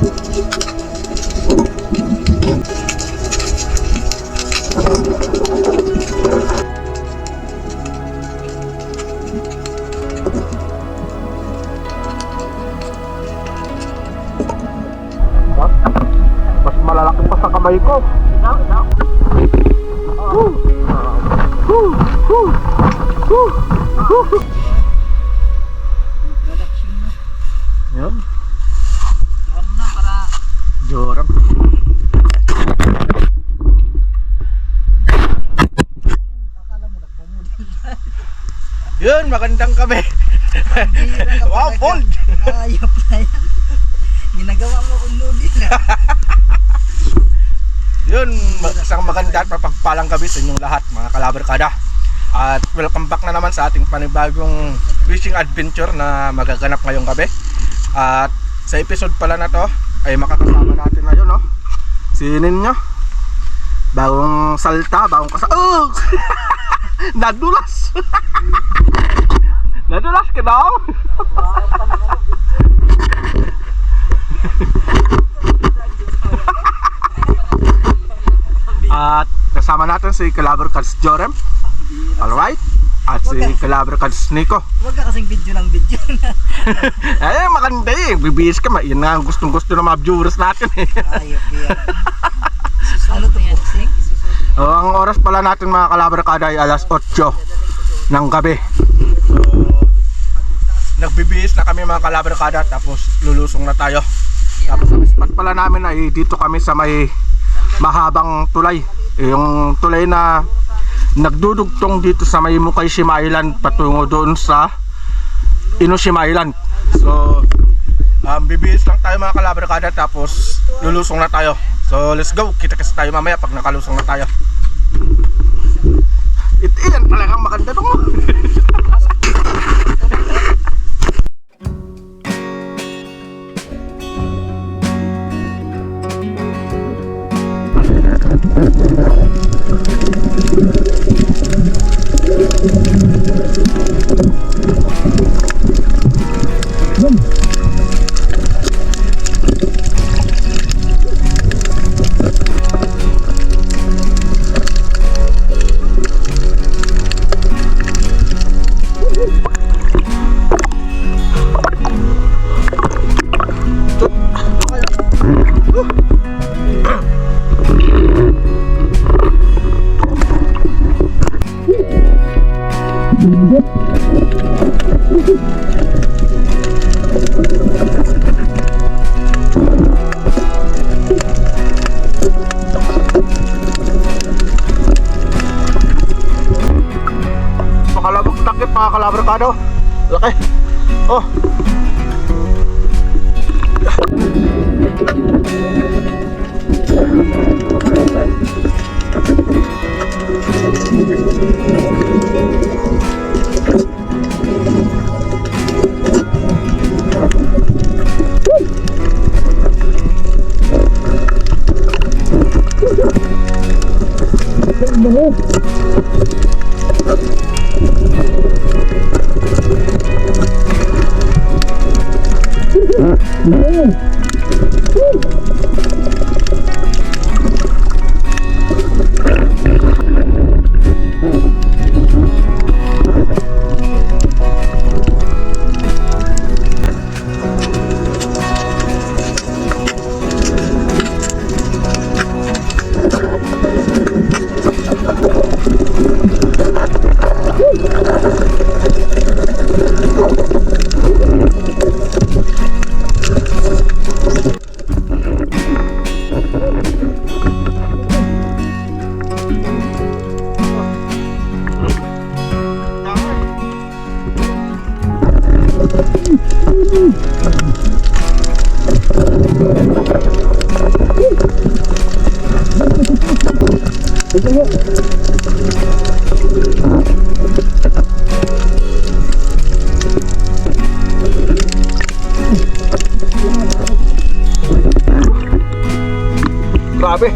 Mas malalaki pa sa kamay ko. Yan. Joram. Yun, magandang gabi. Wow, bold. Ayop na yan. Ginagawa mo kong noodle. Yun, isang maganda at mapagpalang gabi sa inyong lahat, mga kalabarkada. At welcome back na naman sa ating panibagong fishing adventure na magaganap ngayong gabi. At sa episode pala na to ay makakasama natin ngayon, no? Si Ninyo. Bagong salta, bagong kasama. Nadulas. Nadulas ka daw. At kasama natin si Calabar Cards Jorem. Alright. At si Calabar Cards Nico. Huwag ka kasing video ng video na. Ay, maganda eh. Bibihis ka. Yan nga ang gustong-gusto ng mga viewers natin eh. Ayop yan. Ano to boxing? Ang oras pala natin mga kalabarkada ay alas 8 ng gabi. So, nagbibihis na kami mga kalabarkada, tapos lulusong na tayo. Tapos ang spot pala namin ay dito kami sa may mahabang tulay. Yung tulay na nagdudugtong dito sa may Mukaishima Island patungo doon sa Inoshima Island. So bibihis lang tayo mga kalabarkada, tapos lulusong na tayo. So let's go, kita kasi tayo mamaya pag nakalusong na tayo. Yan talagang maganda dong. Makalabog takip mga kalabarkado. Laki. Oh. Grabe,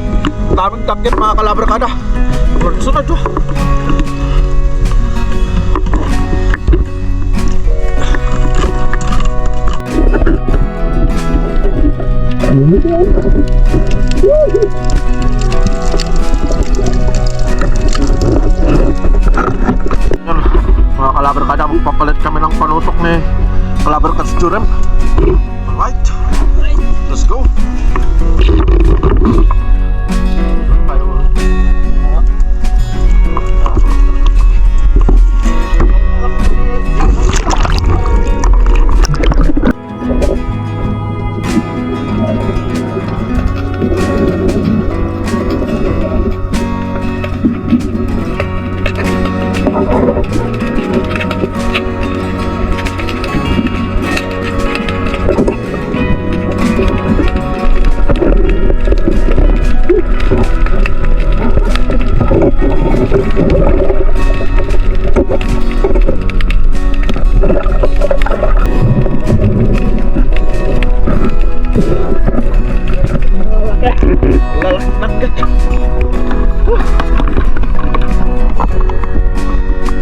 daming takip mga kalabarkada. Sunod to. Yan, mga kalabarkada, magpapalit kami ng panutok ni Kalabarkads Jurem. Alright, let's go.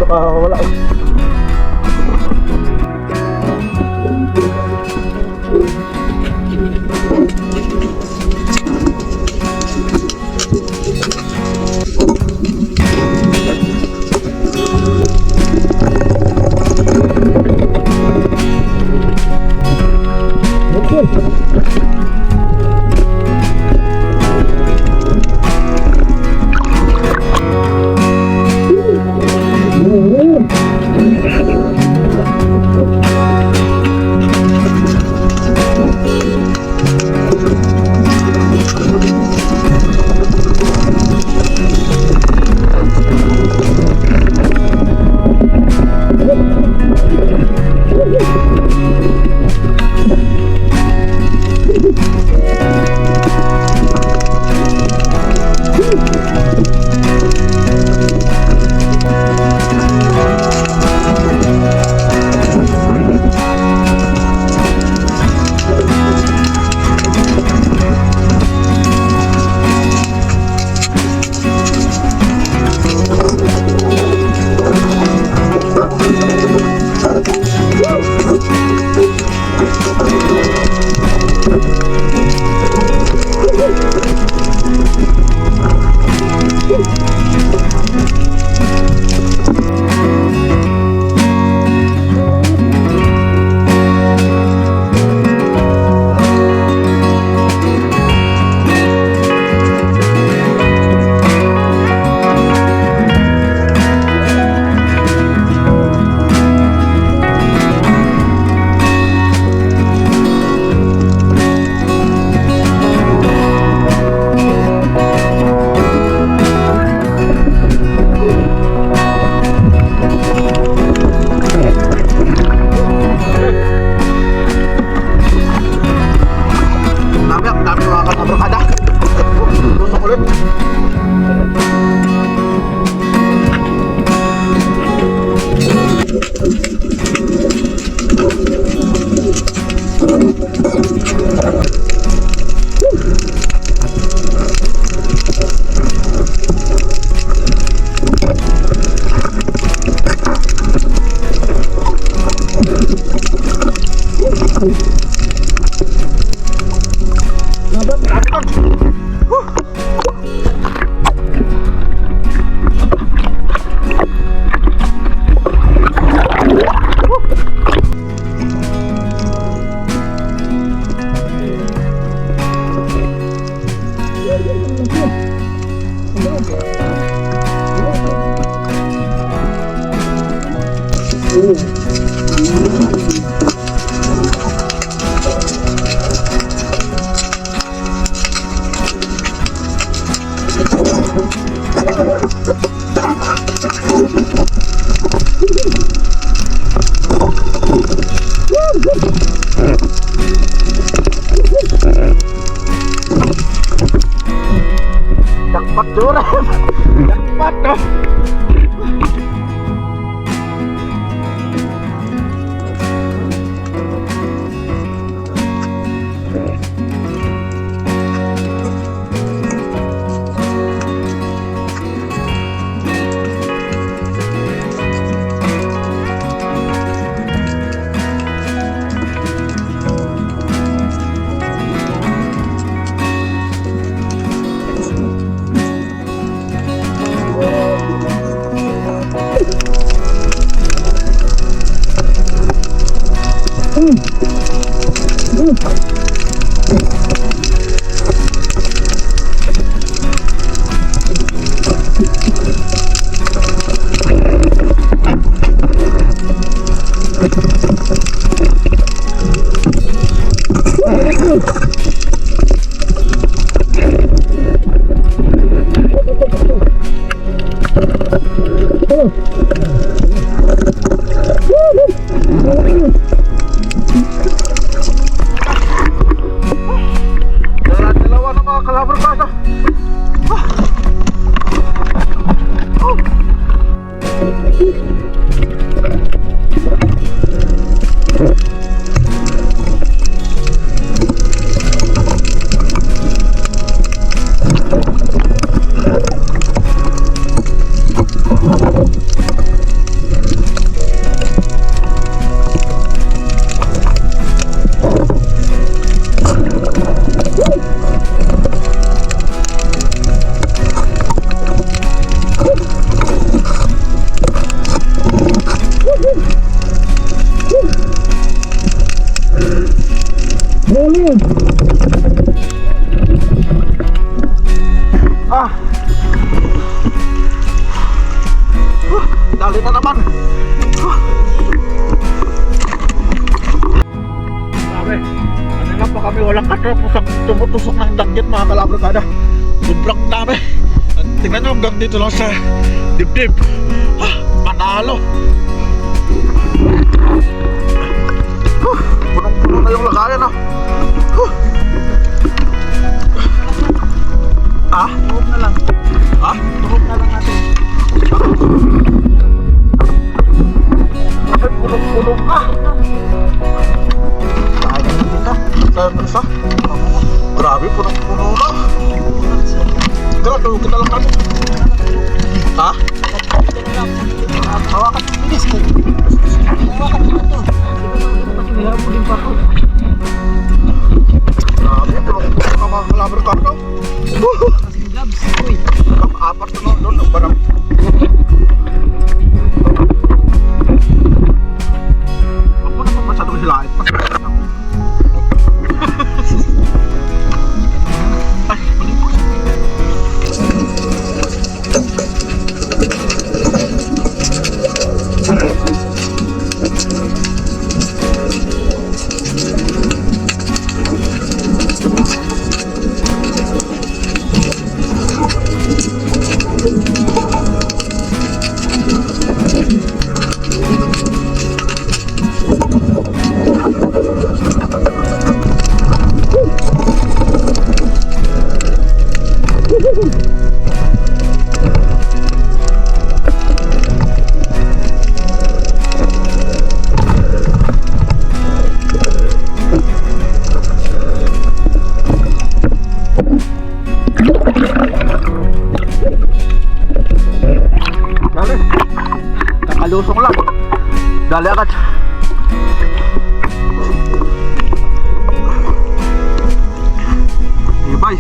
Baka wala. Jackpot Jurem. Jackpot tuh. Ah. Dali na naman. Grabe. Kanina pa kami walang katapos ang tumutusok ng dagat mga kalabrigada. Sobrang dami. At tingnan nyo hanggang dito lang sa dibdib. Panalo. Punong-puno na yung lagayan ah. Ah? Tuhog na lang. Ah? Tuhog na lang natin. Bakit puno-puno ka? Sayang din ka. Sayang isa? Grabe, puno-puno na. Tara, tulog kita lang natin. Ha? Hawakan mo bilis ko. Hawakan mo ito. May habo din pa ako. Grabe, puno-puno ka mga kalabrigada. Kasing gloves. Uy. Apat na lang doon, ang barang. Huwag mo naman masyadong hilain pa. Ay, palipos. Dali. Nakalusong lang. Dali agad. Ibay.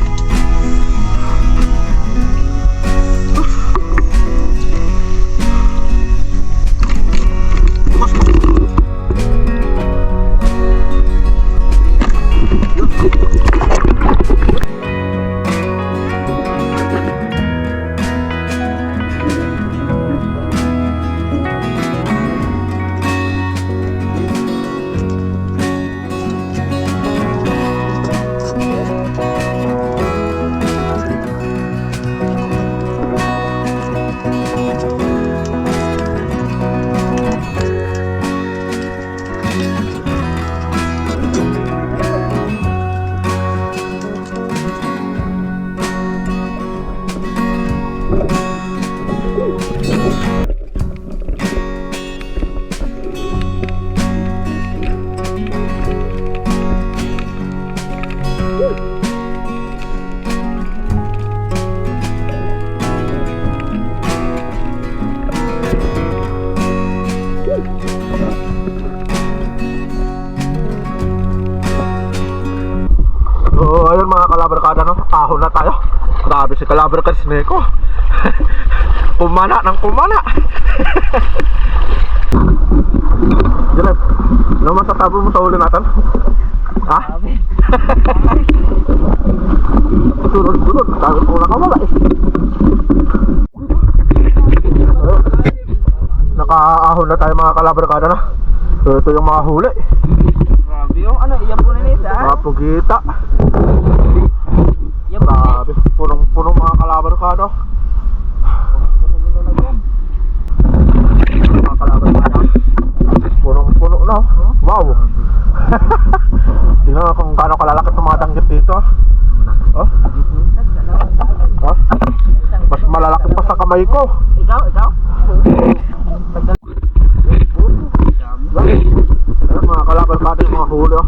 So ayun mga kalabrigada, no? Ahon na tayo. Grabe si kalabrigada si Neko. Kumana ng kumana. Jelep, ano masasabi mo sa huli natin? Ha? Sunod-sunod, sabi ko nakawala eh. Nakaahon na tayo mga kalabrigada, no? So ito yung mga huli. Grabe yung ano, iyan po na nito ha? Mga pugita. Iyan po na. Grabe, punong-puno mga kalabrigada. Mga kalabrigada. Punong-puno na. Wow. Tingnan kung gaano kalalaki itong mga danggit dito. Oh? Oh? Mas malalaki pa sa kamay ko. Ikaw? Ayan, mga kalabrigada yung mga huli. Oh.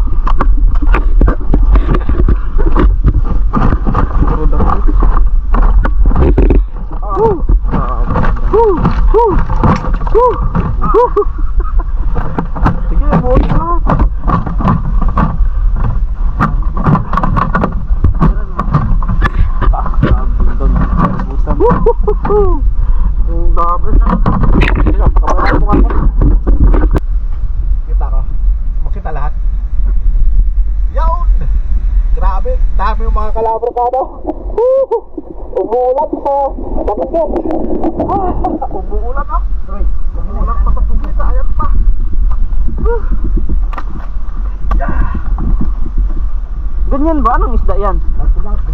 Sige, buhay na. Ang dami. Sige, pakabalaan mo nga. Kita ko. Makita lahat. Yawn! dami yung mga kalabrikado. Umuulan sa bakit. Umuulan ah. Umuulan pa sa bukita. Ayan pa. Ganyan ba? Anong isda yan? Lapu-lapu.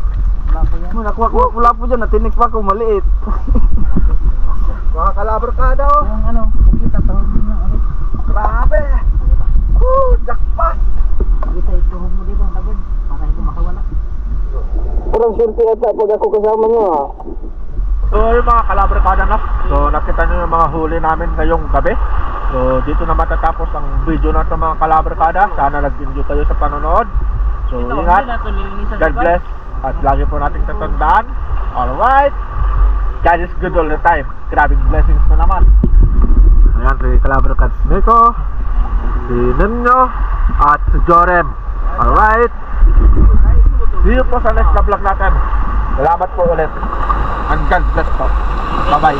Lapu yan. Nakuha ko pula po dyan, natinik pa ako, maliit. Mga kalabrikado. Yung ano, kita tawag mo na ulit. Grabe. Jackpot. Kita ituhog mo dito ang tagod. Para hindi makawala. Parang swerte ata pag ako kasama nyo ah. So yung mga kalabrikado na. So nakita nyo yung mga huli namin ngayong gabi. So dito na matatapos ang video na ito mga kalabrikada. Sana nag-enjoy kayo sa panonood. So ingat. God bless. At lagi po nating tatandaan. Alright. God is good all the time. Grabing blessings na naman. Ayan si Kalabrikad Nico, si Nenyo, at si Jorem. Alright. See you po sa next na vlog natin. Salamat po ulit. And God bless po. Bye bye.